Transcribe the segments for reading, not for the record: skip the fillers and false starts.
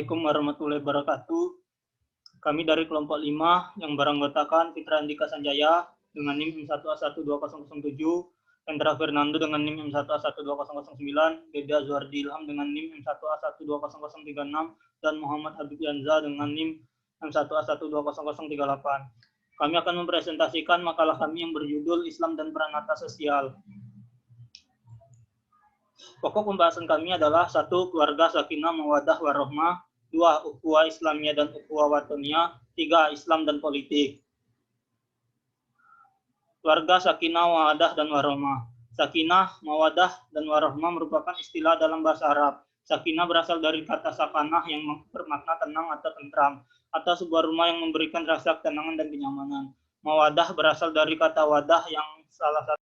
Assalamualaikum warahmatullahi wabarakatuh. Kami dari kelompok 5 yang beranggotakan Fitra Andika Sanjaya dengan NIM M1A12007, Hendra Fernando dengan NIM M1A12009, Deda Zuardi Ilham dengan NIM M1A12036, dan Muhammad Habib Yanza dengan NIM M1A12038. Kami akan mempresentasikan makalah kami yang berjudul Islam dan Peranata Sosial. Pokok pembahasan kami adalah 1. Keluarga Sakinah Mawaddah Warahmah, 2. Ukhuwah Islamiyah dan Ukhuwah Watoniyah, 3. Islam dan Politik. Keluarga Sakinah Mawaddah dan Warahmah. Sakinah, Mawaddah, dan Warahmah merupakan istilah dalam bahasa Arab. Sakinah berasal dari kata sakanah yang bermakna tenang atau tentram, atau sebuah rumah yang memberikan rasa ketenangan dan kenyamanan. Mawaddah berasal dari kata wadah yang salah satu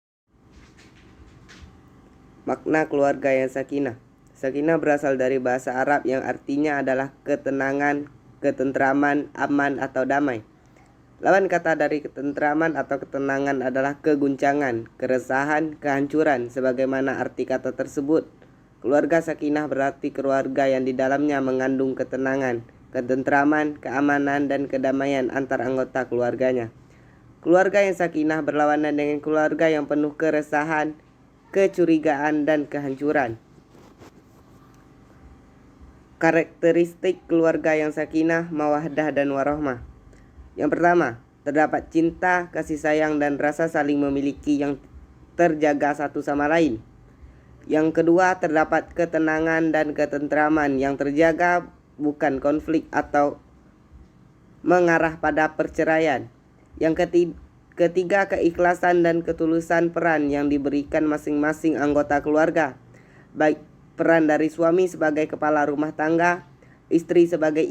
Makna keluarga yang sakinah. Sakinah berasal dari bahasa Arab yang artinya adalah ketenangan, ketentraman, aman atau damai. Lawan kata dari ketentraman atau ketenangan adalah keguncangan, keresahan, kehancuran. Sebagaimana arti kata tersebut, keluarga sakinah berarti keluarga yang di dalamnya mengandung ketenangan, ketentraman, keamanan, dan kedamaian antar anggota keluarganya. Keluarga yang sakinah berlawanan dengan keluarga yang penuh keresahan, kecurigaan, dan kehancuran. Karakteristik keluarga yang sakinah, mawaddah, dan warahmah. Yang pertama, terdapat cinta, kasih sayang, dan rasa saling memiliki yang terjaga satu sama lain. Yang kedua, terdapat ketenangan dan ketentraman yang terjaga, bukan konflik atau mengarah pada perceraian. Yang ketiga, keikhlasan dan ketulusan peran yang diberikan masing-masing anggota keluarga, baik peran dari suami sebagai kepala rumah tangga, istri sebagai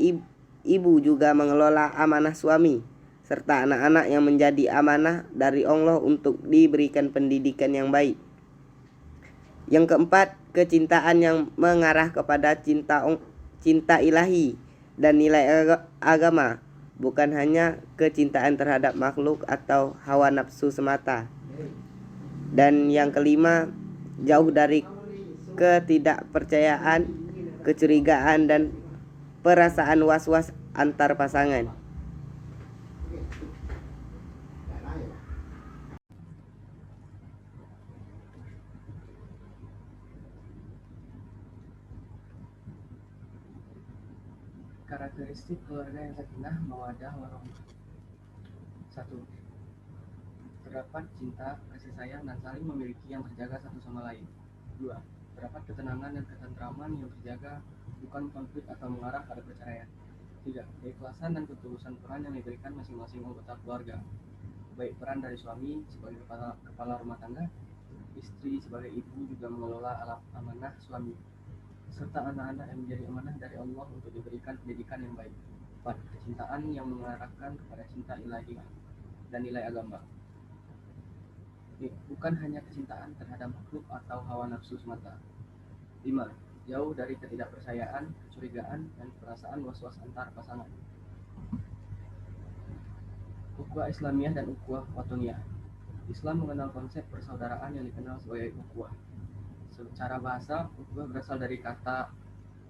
ibu juga mengelola amanah suami, serta anak-anak yang menjadi amanah dari Allah untuk diberikan pendidikan yang baik. Yang keempat, kecintaan yang mengarah kepada cinta ilahi dan nilai agama, bukan hanya kecintaan terhadap makhluk atau hawa nafsu semata. Dan yang kelima, jauh dari ketidakpercayaan, kecurigaan, dan perasaan was-was antar pasangan. Karakteristik keluarga yang sakinah, mawaddah, warahmah. 1. Terdapat cinta, kasih sayang, dan saling memiliki yang terjaga satu sama lain. 2. Terdapat ketenangan dan ketentraman yang terjaga, bukan konflik atau mengarah pada perceraian. 3. Keikhlasan dan ketulusan peran yang diberikan masing-masing anggota keluarga, baik peran dari suami sebagai kepala rumah tangga, istri sebagai ibu juga mengelola amanah suami, serta anak-anak yang menjadi amanah dari Allah untuk diberikan pendidikan yang baik. 4. Kecintaan yang mengarahkan kepada cinta ilahi dan nilai agama, bukan hanya kecintaan terhadap makhluk atau hawa nafsu semata. 5. Jauh dari ketidakpercayaan, kecurigaan, dan perasaan was-was antar pasangan. Ukhuwah Islamiyah dan Ukhuwah Watoniyah. Islam mengenal konsep persaudaraan yang dikenal sebagai ukhuwah. Secara bahasa, ukhuwah berasal dari kata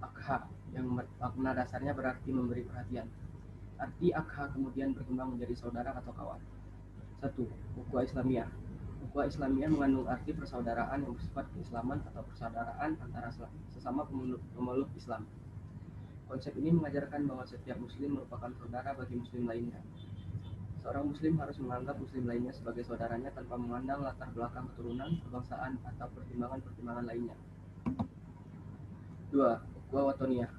akha yang makna dasarnya berarti memberi perhatian. Arti akha kemudian berkembang menjadi saudara atau kawan. 1. Ukhuwah Islamiyah. Ukhuwah Islamiyah mengandung arti persaudaraan yang bersifat keislaman atau persaudaraan antara sesama pemeluk Islam. Konsep ini mengajarkan bahwa setiap muslim merupakan saudara bagi muslim lainnya. Seorang muslim harus menganggap muslim lainnya sebagai saudaranya tanpa memandang latar belakang keturunan, kebangsaan, atau pertimbangan-pertimbangan lainnya. 2. Ukhuwah Watoniyah.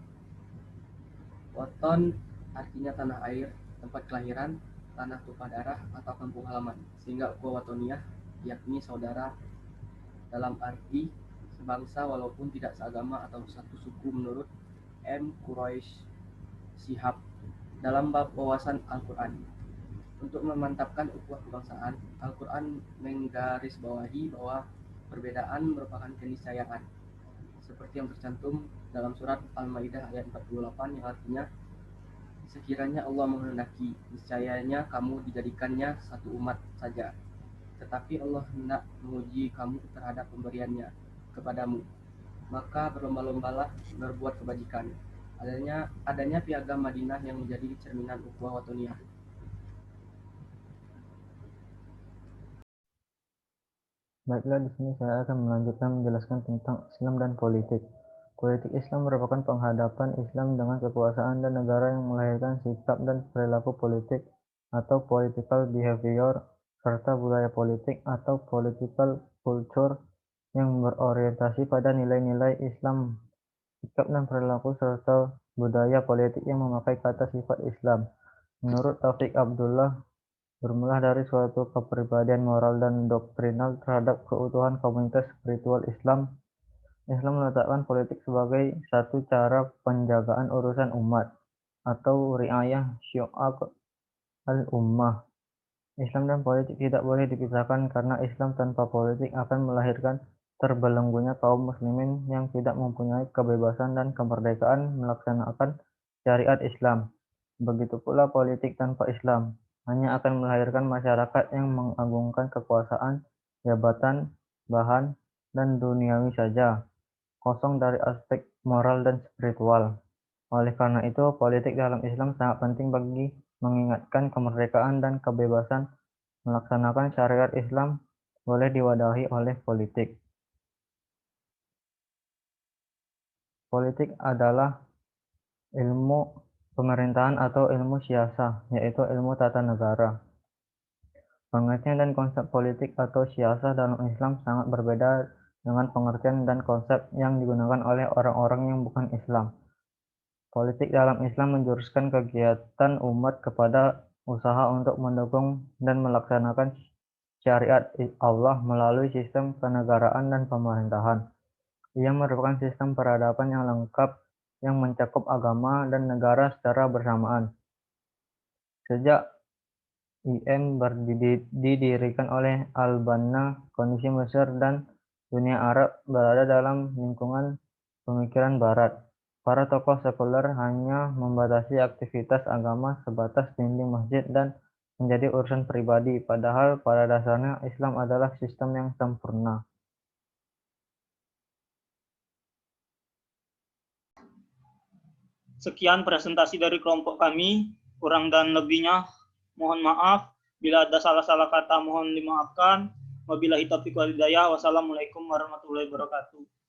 Waton artinya tanah air, tempat kelahiran, tanah tumpah darah, atau kampung halaman, sehingga ukhuwah watoniyah yakni saudara dalam arti sebangsa walaupun tidak seagama atau satu suku menurut M. Quraish Shihab dalam bab wawasan Al-Quran. Untuk memantapkan ukhuwah kebangsaan, Al-Quran menggarisbawahi bahwa perbedaan merupakan keniscayaan, seperti yang tercantum dalam surat Al-Maidah ayat 48 yang artinya, sekiranya Allah menghendaki, niscayanya kamu dijadikannya satu umat saja. Tetapi Allah hendak menguji kamu terhadap pemberiannya kepadamu, maka berlomba-lombalah berbuat kebajikan, adanya Piagam Madinah yang menjadi cerminan ukhuwah watoniyah. Baiklah, di sini saya akan melanjutkan menjelaskan tentang Islam dan politik. Politik Islam merupakan penghadapan Islam dengan kekuasaan dan negara yang melahirkan sikap dan perilaku politik atau political behavior serta budaya politik atau political culture yang berorientasi pada nilai-nilai Islam. Sikap dan perilaku serta budaya politik yang memakai kata sifat Islam. Menurut Taufik Abdullah, bermula dari suatu kepribadian moral dan doktrinal terhadap keutuhan komunitas spiritual Islam. Islam meletakkan politik sebagai satu cara penjagaan urusan umat atau riayah syu'ab al-ummah. Islam dan politik tidak boleh dipisahkan karena Islam tanpa politik akan melahirkan terbelenggunya kaum muslimin yang tidak mempunyai kebebasan dan kemerdekaan melaksanakan syariat Islam. Begitu pula politik tanpa Islam hanya akan melahirkan masyarakat yang mengagungkan kekuasaan, jabatan, bahan, dan duniawi saja, kosong dari aspek moral dan spiritual. Oleh karena itu, politik dalam Islam sangat penting bagi mengingatkan kemerdekaan dan kebebasan melaksanakan syariat Islam boleh diwadahi oleh politik. Politik adalah ilmu pemerintahan atau ilmu siasah, yaitu ilmu tata negara. Pengertian dan konsep politik atau siasah dalam Islam sangat berbeda dengan pengertian dan konsep yang digunakan oleh orang-orang yang bukan Islam. Politik dalam Islam menjuruskan kegiatan umat kepada usaha untuk mendukung dan melaksanakan syariat Allah melalui sistem kenegaraan dan pemerintahan. Ia merupakan sistem peradaban yang lengkap yang mencakup agama dan negara secara bersamaan. Sejak IM didirikan oleh Al-Banna, kondisi Mesir dan dunia Arab berada dalam lingkungan pemikiran Barat. Para tokoh sekuler hanya membatasi aktivitas agama sebatas dinding masjid dan menjadi urusan pribadi, padahal pada dasarnya Islam adalah sistem yang sempurna. Sekian presentasi dari kelompok kami, kurang dan lebihnya mohon maaf. Bila ada salah-salah kata mohon dimaafkan. Wabillahi taufiq wal hidayah. Wassalamualaikum warahmatullahi wabarakatuh.